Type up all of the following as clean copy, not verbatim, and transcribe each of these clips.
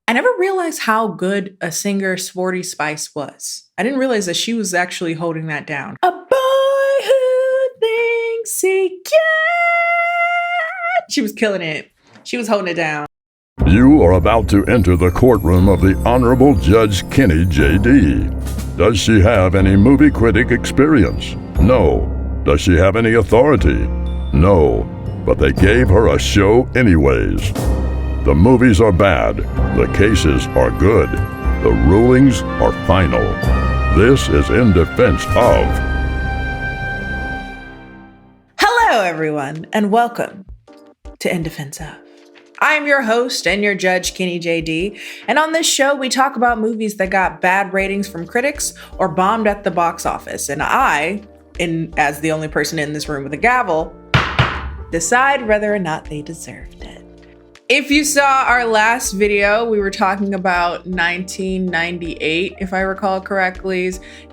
I never realized how good a singer Sporty Spice was. I didn't realize that she was actually holding that down. A boy who thinks he can. She was killing it. She was holding it down. You are about to enter the courtroom of the Honorable Judge KennieJD. Does she have any movie critic experience? No. Does she have any authority? No. But they gave her a show anyways. The movies are bad. The cases are good. The rulings are final. This is in defense of. Hello, everyone, and welcome to In Defense Of. I'm your host and your judge, KennieJD, and on this show, we talk about movies that got bad ratings from critics or bombed at the box office. And as the only person in this room with a gavel, decide whether or not they deserved it. If you saw our last video, we were talking about 1998, if I recall correctly.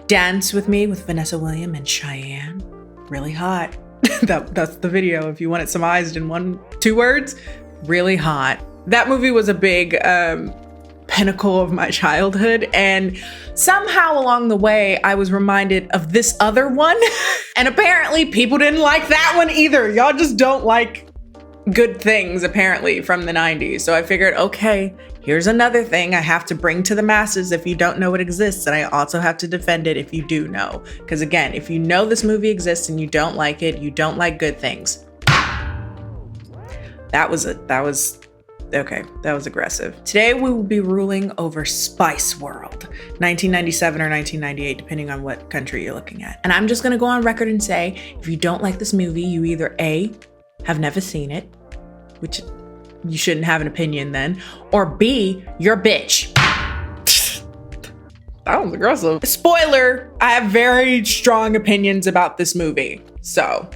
Dance With Me with Vanessa Williams and Cheyenne. Really hot. That's the video. If you want it summarized in two words, really hot. That movie was a big pinnacle of my childhood. And somehow along the way, I was reminded of this other one. And apparently people didn't like that one either. Y'all just don't like good things, apparently, from the 90s. So I figured, okay, here's another thing I have to bring to the masses if you don't know it exists. And I also have to defend it if you do know. Because again, if you know this movie exists and you don't like it, you don't like good things. That was aggressive. Today we will be ruling over Spice World, 1997 or 1998, depending on what country you're looking at. And I'm just gonna go on record and say, if you don't like this movie, you either A, have never seen it, which you shouldn't have an opinion then, or B, you're a bitch. That was aggressive. Spoiler, I have very strong opinions about this movie, so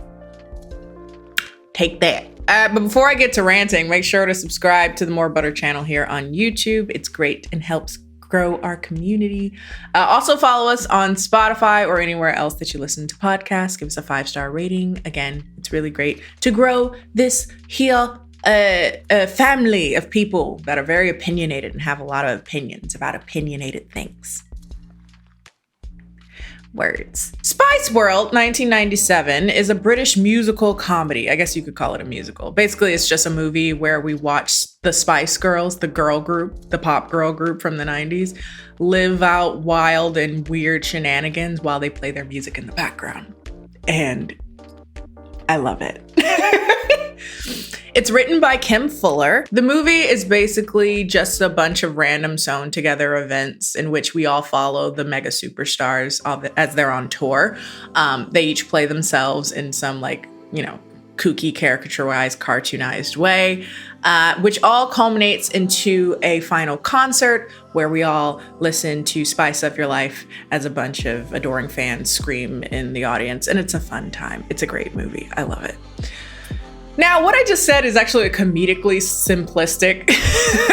take that. But before I get to ranting, make sure to subscribe to the More Butter channel here on YouTube. It's great and helps grow our community. Also follow us on Spotify or anywhere else that you listen to podcasts. Give us a 5-star rating. Again, it's really great to grow this here family of people that are very opinionated and have a lot of opinions about opinionated things. Words. Spice World 1997 is a British musical comedy. I guess you could call it a musical. Basically, it's just a movie where we watch the Spice Girls, the girl group, the pop girl group from the 90s, live out wild and weird shenanigans while they play their music in the background. And I love it. It's written by Kim Fuller. The movie is basically just a bunch of random sewn together events in which we all follow the mega superstars as they're on tour. They each play themselves in some kooky, caricaturized, cartoonized way, which all culminates into a final concert where we all listen to Spice Up Your Life as a bunch of adoring fans scream in the audience. And it's a fun time. It's a great movie. I love it. Now, what I just said is actually a comedically simplistic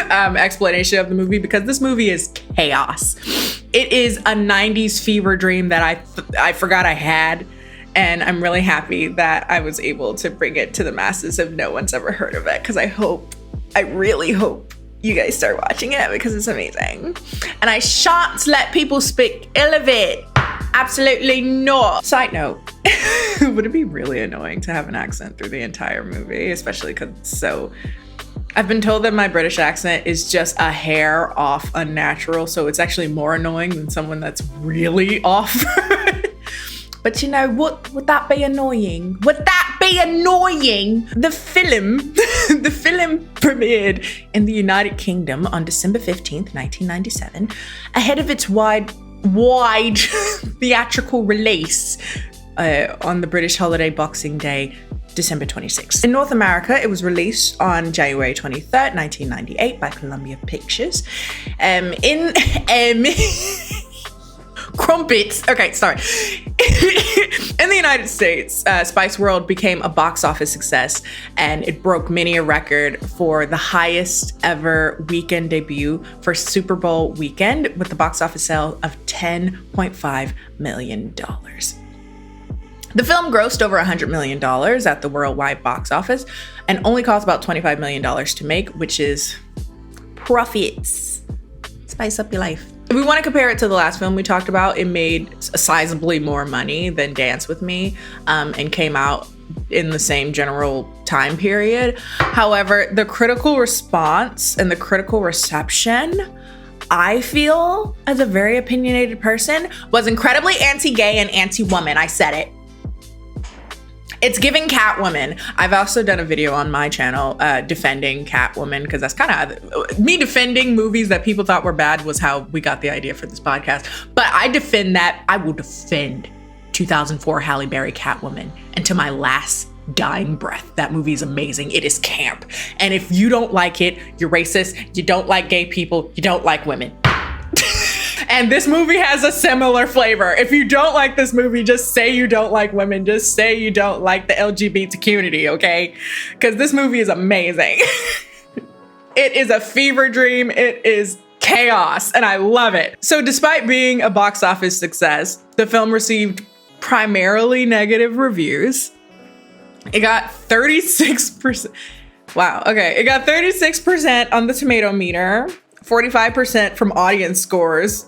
explanation of the movie because this movie is chaos. It is a 90s fever dream that I forgot I had, and I'm really happy that I was able to bring it to the masses if no one's ever heard of it, because I really hope you guys start watching it because it's amazing. And I shan't let people speak ill of it. Absolutely not. Side note, would it be really annoying to have an accent through the entire movie, especially because I've been told that my British accent is just a hair off unnatural, so it's actually more annoying than someone that's really off. But you know what? Would that be annoying? Would that be annoying? The film premiered in the United Kingdom on December 15th, 1997, ahead of its wide theatrical release on the British holiday Boxing Day, December 26th. In North America, it was released on January 23rd, 1998 by Columbia Pictures. Crumpets. Okay, sorry. In the United States, Spice World became a box office success, and it broke many a record for the highest ever weekend debut for Super Bowl weekend with the box office sale of $10.5 million. The film grossed over $100 million at the worldwide box office and only cost about $25 million to make, which is profits. Spice up your life. If we want to compare it to the last film we talked about, it made sizably more money than Dance With Me, and came out in the same general time period. However, the critical response and the critical reception, I feel, as a very opinionated person, was incredibly anti-gay and anti-woman. I said it. It's giving Catwoman. I've also done a video on my channel defending Catwoman, because that's kind of me defending movies that people thought were bad was how we got the idea for this podcast. But I defend that. I will defend 2004 Halle Berry Catwoman, and to my last dying breath. That movie is amazing. It is camp. And if you don't like it, you're racist, you don't like gay people, you don't like women. And this movie has a similar flavor. If you don't like this movie, just say you don't like women. Just say you don't like the LGBT community, okay? Because this movie is amazing. It is a fever dream. It is chaos, and I love it. So despite being a box office success, the film received primarily negative reviews. It got 36%. Wow, okay. It got 36% on the tomato meter, 45% from audience scores.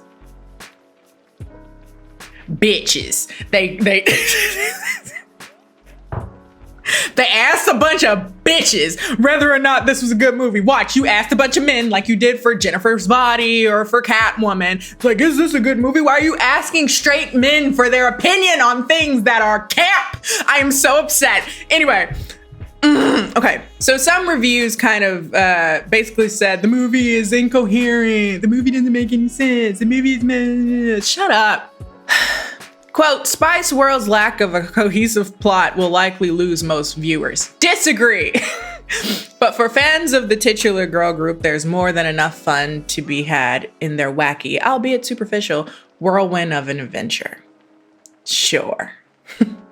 Bitches. They they asked a bunch of bitches whether or not this was a good movie. Watch, you asked a bunch of men like you did for Jennifer's Body or for Catwoman. It's like, is this a good movie? Why are you asking straight men for their opinion on things that are camp? I am so upset. Anyway, okay. So some reviews kind of basically said the movie is incoherent. The movie doesn't make any sense. The movie is... Shut up. Quote, Spice World's lack of a cohesive plot will likely lose most viewers. Disagree. But for fans of the titular girl group, there's more than enough fun to be had in their wacky, albeit superficial, whirlwind of an adventure. Sure.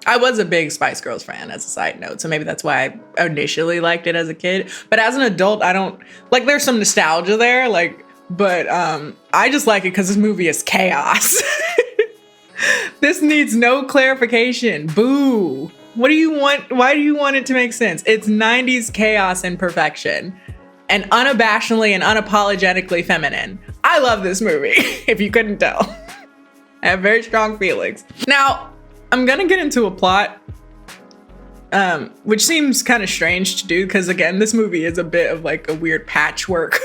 I was a big Spice Girls fan, as a side note, so maybe that's why I initially liked it as a kid. But as an adult, I don't... Like, there's some nostalgia there, like, but I just like it because this movie is chaos. This needs no clarification. Boo. What do you want? Why do you want it to make sense? It's 90s chaos and perfection, and unabashedly and unapologetically feminine. I love this movie, if you couldn't tell. I have very strong feelings. Now, I'm gonna get into a plot, which seems kind of strange to do because, again, this movie is a bit of like a weird patchwork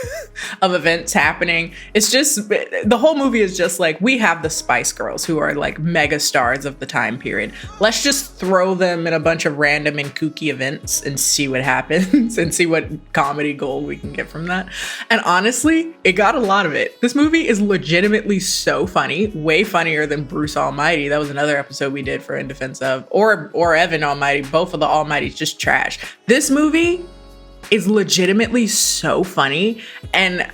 of events happening. It's just, the whole movie is just like, we have the Spice Girls who are like mega stars of the time period. Let's just throw them in a bunch of random and kooky events and see what happens and see what comedy gold we can get from that. And honestly, it got a lot of it. This movie is legitimately so funny, way funnier than Bruce Almighty. That was another episode we did for In Defense Of, or Evan Almighty. Both of the Almighty's just trash. This movie is legitimately so funny, and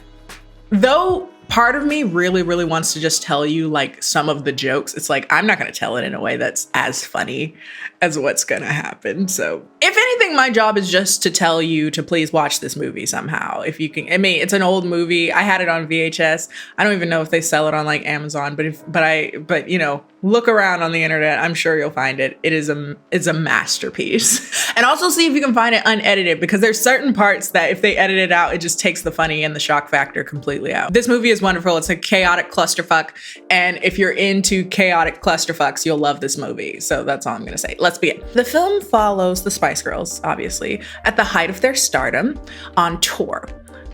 though part of me really wants to just tell you like some of the jokes, it's like I'm not going to tell it in a way that's as funny as what's going to happen. So if anything, my job is just to tell you to please watch this movie somehow if you can. I mean, it's an old movie. I had it on VHS. I don't even know if they sell it on like Amazon, but you know, look around on the internet. I'm sure you'll find it. It's a masterpiece. And also see if you can find it unedited, because there's certain parts that if they edit it out, it just takes the funny and the shock factor completely out. This movie is wonderful. It's a chaotic clusterfuck. And if you're into chaotic clusterfucks, you'll love this movie. So that's all I'm gonna say. Let's begin. The film follows the Spice Girls, obviously, at the height of their stardom on tour.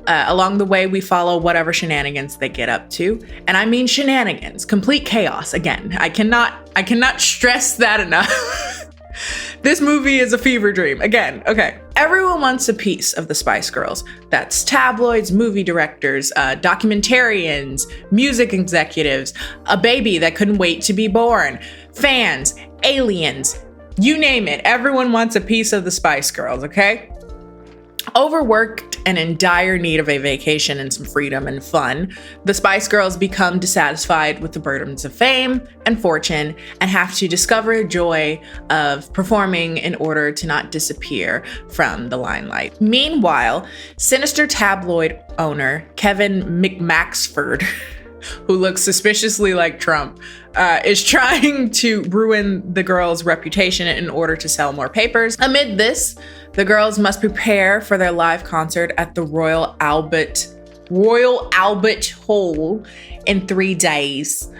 Along the way, we follow whatever shenanigans they get up to. And I mean shenanigans, complete chaos. Again, I cannot stress that enough. This movie is a fever dream. Again, okay. Everyone wants a piece of the Spice Girls. That's tabloids, movie directors, documentarians, music executives, a baby that couldn't wait to be born, fans, aliens, you name it. Everyone wants a piece of the Spice Girls, okay? Overworked and in dire need of a vacation and some freedom and fun, the Spice Girls become dissatisfied with the burdens of fame and fortune and have to discover joy of performing in order to not disappear from the limelight. Meanwhile, sinister tabloid owner Kevin McMaxford, who looks suspiciously like Trump, is trying to ruin the girls' reputation in order to sell more papers. Amid this, the girls must prepare for their live concert at the Royal Albert Royal Albert Hall in 3 days.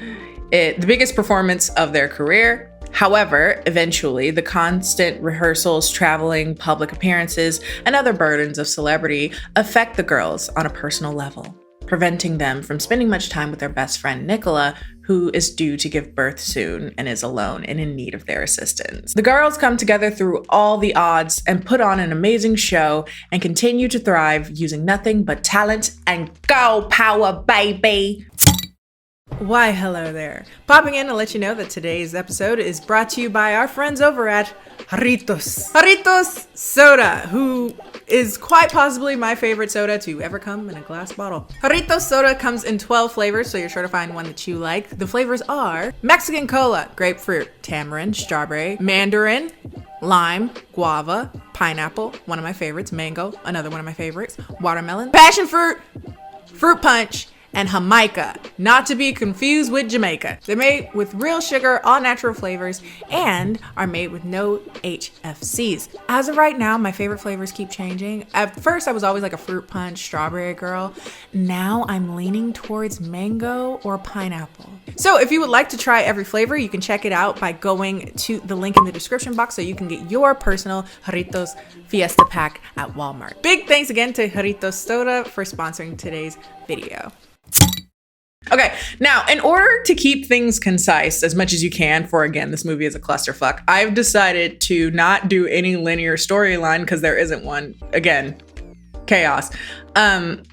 The biggest performance of their career. However, eventually, the constant rehearsals, traveling, public appearances, and other burdens of celebrity affect the girls on a personal level, preventing them from spending much time with their best friend Nicola, who is due to give birth soon and is alone and in need of their assistance. The girls come together through all the odds and put on an amazing show and continue to thrive using nothing but talent and girl power, baby. Why, hello there. Popping in to let you know that today's episode is brought to you by our friends over at Jarritos Soda, who is quite possibly my favorite soda to ever come in a glass bottle. Jarritos Soda comes in 12 flavors, so you're sure to find one that you like. The flavors are Mexican Cola, grapefruit, tamarind, strawberry, mandarin, lime, guava, pineapple, one of my favorites, mango, another one of my favorites, watermelon, passion fruit, fruit punch, and Jamaica, not to be confused with Jamaica. They're made with real sugar, all natural flavors, and are made with no HFCs. As of right now, my favorite flavors keep changing. At first, I was always like a fruit punch, strawberry girl. Now I'm leaning towards mango or pineapple. So if you would like to try every flavor, you can check it out by going to the link in the description box so you can get your personal Jarritos Fiesta Pack at Walmart. Big thanks again to Jarritos Soda for sponsoring today's video. Okay, now in order to keep things concise as much as you can for, again, this movie is a clusterfuck, I've decided to not do any linear storyline because there isn't one. Again, chaos. And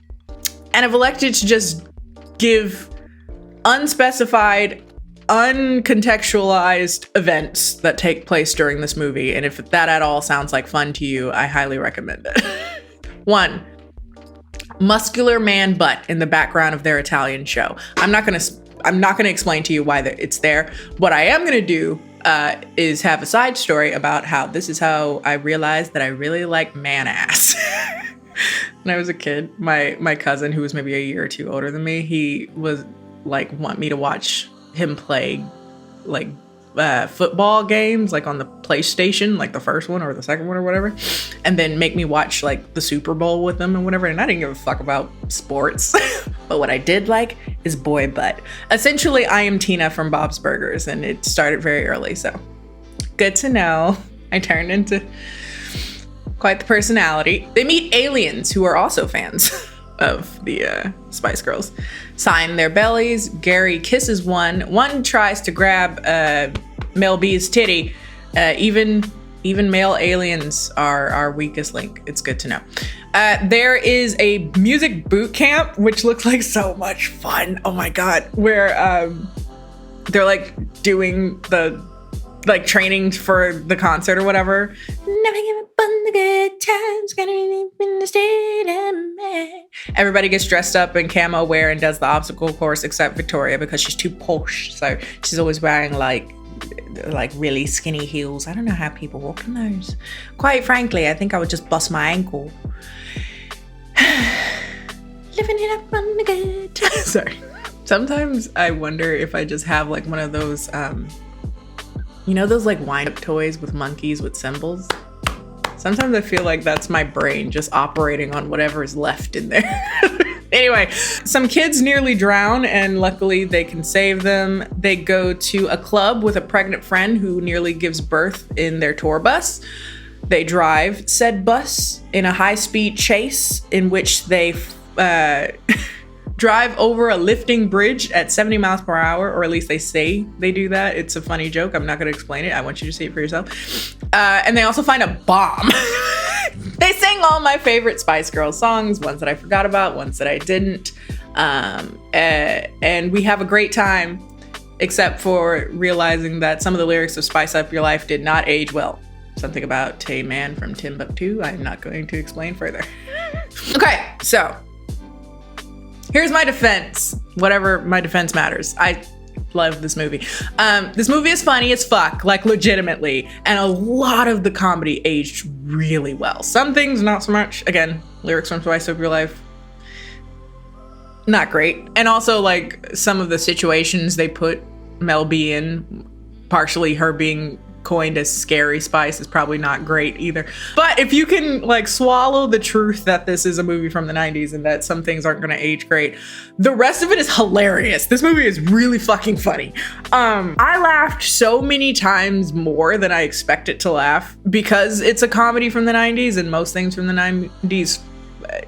I've elected to just give unspecified, uncontextualized events that take place during this movie. And if that at all sounds like fun to you, I highly recommend it. 1. Muscular man butt in the background of their Italian show. I'm not gonna explain to you why it's there. What I am gonna do is have a side story about how this is how I realized that I really like man ass. When I was a kid, my cousin, who was maybe a year or 2 older than me, he was like want me to watch him play like football games, like on the PlayStation, like the first one or the second one or whatever, and then make me watch like the Super Bowl with them and whatever. And I didn't give a fuck about sports, but what I did like is boy butt. Essentially, I am Tina from Bob's Burgers, and it started very early, so good to know. I turned into quite the personality. They meet aliens who are also fans of the Spice Girls. Sign their bellies. Gary kisses one. One tries to grab Mel B's titty. Even male aliens are our weakest link. It's good to know. There is a music boot camp, which looks like so much fun. Oh my god, where they're like doing the like training for the concert or whatever. Never give up on the good times, gonna be in the state of man. Everybody gets dressed up in camo wear and does the obstacle course except Victoria because she's too posh. So she's always wearing like really skinny heels. I don't know how people walk in those. Quite frankly, I think I would just bust my ankle. Living it up on the good times. Sorry. Sometimes I wonder if I just have like one of those you know those like wind-up toys with monkeys with symbols? Sometimes I feel like that's my brain just operating on whatever is left in there. Anyway, some kids nearly drown and luckily they can save them. They go to a club with a pregnant friend who nearly gives birth in their tour bus. They drive said bus in a high-speed chase in which they drive over a lifting bridge at 70 miles per hour, or at least they say they do that. It's a funny joke. I'm not going to explain it. I want you to see it for yourself. And they also find a bomb. They sing all my favorite Spice Girls songs, ones that I forgot about, ones that I didn't. And we have a great time, except for realizing that some of the lyrics of Spice Up Your Life did not age well. Something about Tay Man from Timbuktu. I'm not going to explain further. Okay, so here's my defense, whatever my defense matters. I love this movie. This movie is funny as fuck, like legitimately, and a lot of the comedy aged really well. Some things not so much. Again, lyrics from Spice Up Your Life, not great. And also like some of the situations they put Mel B in, partially her being coined as scary spice is probably not great either. But if you can like swallow the truth that this is a movie from the 90s and that some things aren't going to age great, the rest of it is hilarious. This movie is really fucking funny. I laughed so many times more than I expect it to laugh because it's a comedy from the 90s, and most things from the 90s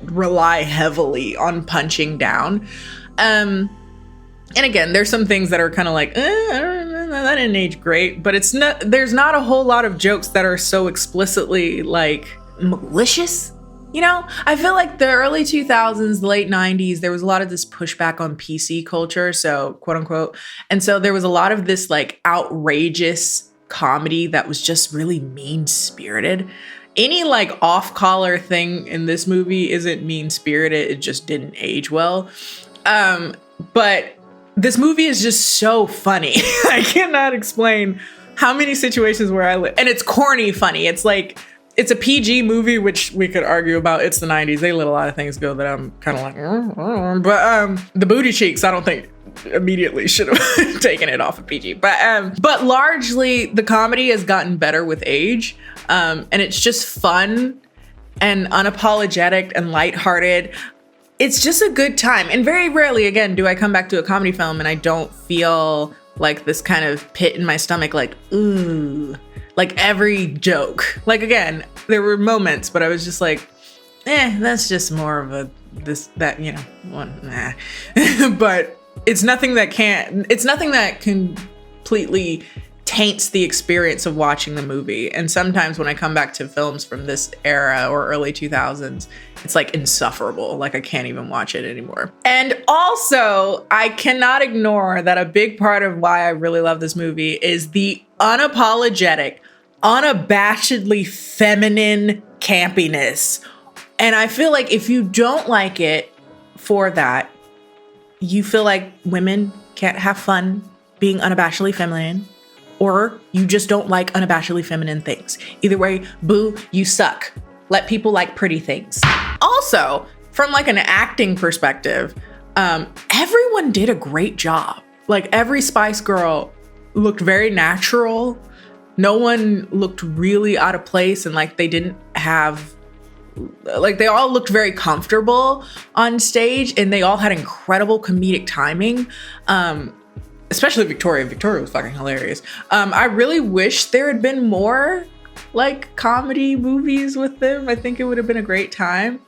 rely heavily on punching down. And again, there's some things that are kind of like, that didn't age great, but there's not a whole lot of jokes that are so explicitly like malicious. You know, I feel like the early 2000s, the late 90s, there was a lot of this pushback on PC culture, so quote unquote. And so there was a lot of this like outrageous comedy that was just really mean-spirited. Any like off-color thing in this movie isn't mean-spirited, it just didn't age well. But this movie is just so funny. I cannot explain how many situations where I live, and it's corny funny. It's like, it's a PG movie, which we could argue about. It's the 90s. They let a lot of things go that I'm kind of like, but the booty cheeks, I don't think immediately should have taken it off of PG. But largely the comedy has gotten better with age, and it's just fun and unapologetic and lighthearted. It's just a good time. And very rarely, again, do I come back to a comedy film and I don't feel like this kind of pit in my stomach, like, ooh. Like every joke. Like again, there were moments, but I was just like, that's just more of a one, nah. But it's nothing that completely taints the experience of watching the movie. And sometimes when I come back to films from this era or early 2000s, it's like insufferable. Like I can't even watch it anymore. And also, I cannot ignore that a big part of why I really love this movie is the unapologetic, unabashedly feminine campiness. And I feel like if you don't like it for that, you feel like women can't have fun being unabashedly feminine, or you just don't like unabashedly feminine things. Either way, boo, you suck. Let people like pretty things. Also, from like an acting perspective, everyone did a great job. Like every Spice Girl looked very natural. No one looked really out of place, and like they all looked very comfortable on stage, and they all had incredible comedic timing. Especially Victoria. Victoria was fucking hilarious. I really wish there had been more like comedy movies with them. I think it would have been a great time.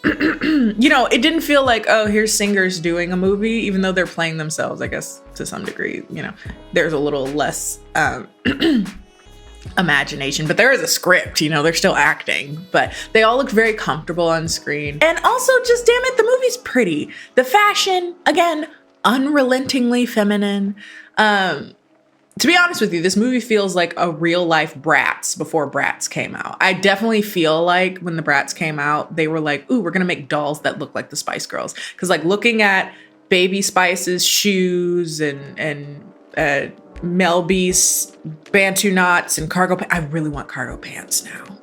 You know, it didn't feel like, oh, here's singers doing a movie, even though they're playing themselves, I guess, to some degree. You know, there's a little less imagination, but there is a script, you know, they're still acting, but they all look very comfortable on screen. And also, just damn it, the movie's pretty. The fashion, again, unrelentingly feminine. To be honest with you, this movie feels like a real life Bratz before Bratz came out. I definitely feel like when the Bratz came out, they were like, ooh, we're gonna make dolls that look like the Spice Girls. Cause like looking at Baby Spice's shoes and Mel B's Bantu knots and cargo pants. I really want cargo pants now.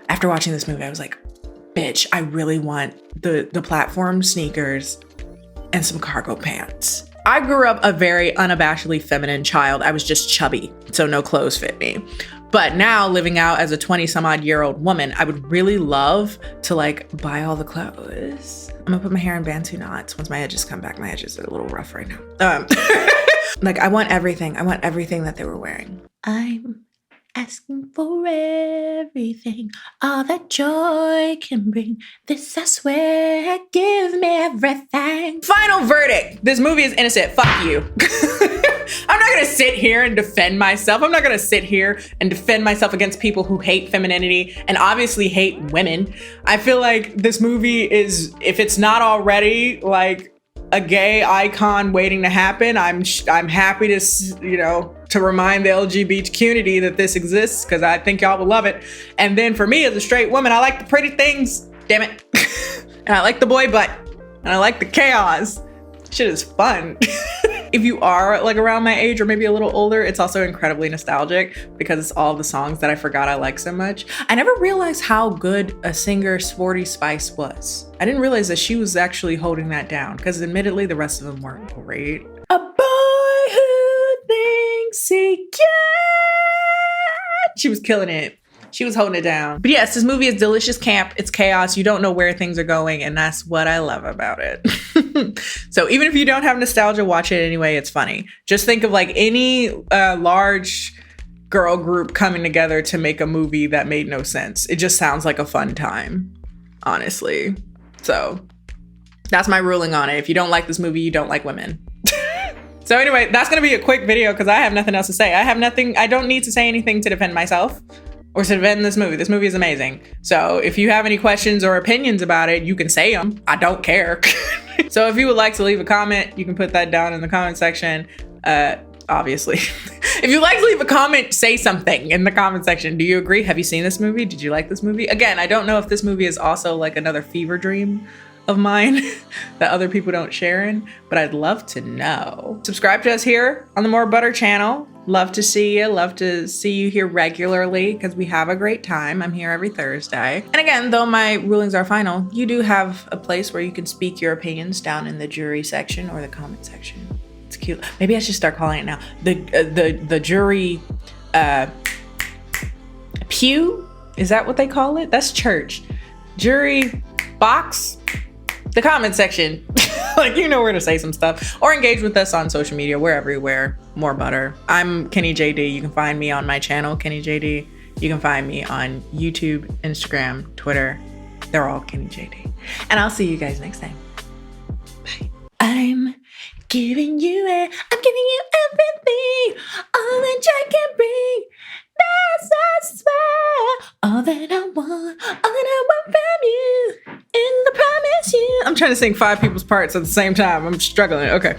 After watching this movie, I was like, bitch, I really want the platform sneakers and some cargo pants. I grew up a very unabashedly feminine child. I was just chubby, so no clothes fit me. But now living out as a 20 some odd year old woman, I would really love to like buy all the clothes. I'm gonna put my hair in Bantu knots once my edges come back. My edges are a little rough right now. Like I want everything. I want everything that they were wearing. I'm asking for everything, all that joy can bring. This I swear, give me everything. Final verdict. This movie is innocent. Fuck you. I'm not gonna sit here and defend myself. I'm not gonna sit here and defend myself against people who hate femininity and obviously hate women. I feel like this movie is, if it's not already like a gay icon waiting to happen, I'm happy to, you know, to remind the LGBT community that this exists, because I think y'all will love it. And then for me as a straight woman, I like the pretty things, damn it. And I like the boy butt, and I like the chaos. Shit is fun. If you are like around my age or maybe a little older, it's also incredibly nostalgic because it's all the songs that I forgot I like so much. I never realized how good a singer Sporty Spice was. I didn't realize that she was actually holding that down, because admittedly the rest of them weren't great. A boy who thinks secret. She was killing it. She was holding it down. But yes, this movie is delicious camp. It's chaos. You don't know where things are going, and that's what I love about it. So even if you don't have nostalgia, watch it anyway. It's funny. Just think of like any large girl group coming together to make a movie that made no sense. It just sounds like a fun time, honestly. So that's my ruling on it. If you don't like this movie, you don't like women. So anyway, that's going to be a quick video because I have nothing else to say. I don't need to say anything to defend myself or to defend this movie. This movie is amazing. So if you have any questions or opinions about it, you can say them. I don't care. So if you would like to leave a comment, you can put that down in the comment section. Obviously. If you'd like to leave a comment, say something in the comment section. Do you agree? Have you seen this movie? Did you like this movie? Again, I don't know if this movie is also like another fever dream of mine that other people don't share in, but I'd love to know. Subscribe to us here on the More Butter channel. Love to see you. Love to see you here regularly because we have a great time. I'm here every Thursday. And again, though my rulings are final, you do have a place where you can speak your opinions down in the jury section or the comment section. It's cute. Maybe I should start calling it now. The jury pew? Is that what they call it? That's church. Jury box? The comment section. Like, you know where to say some stuff. Or engage with us on social media. We're everywhere. More butter. I'm KennieJD. You can find me on my channel, KennieJD. You can find me on YouTube, Instagram, Twitter. They're all KennieJD. And I'll see you guys next time. Bye. I'm giving you everything. All that I can bring. That's I swear. All that I want from you. In the promise you. I'm trying to sing 5 people's parts at the same time. I'm struggling. Okay.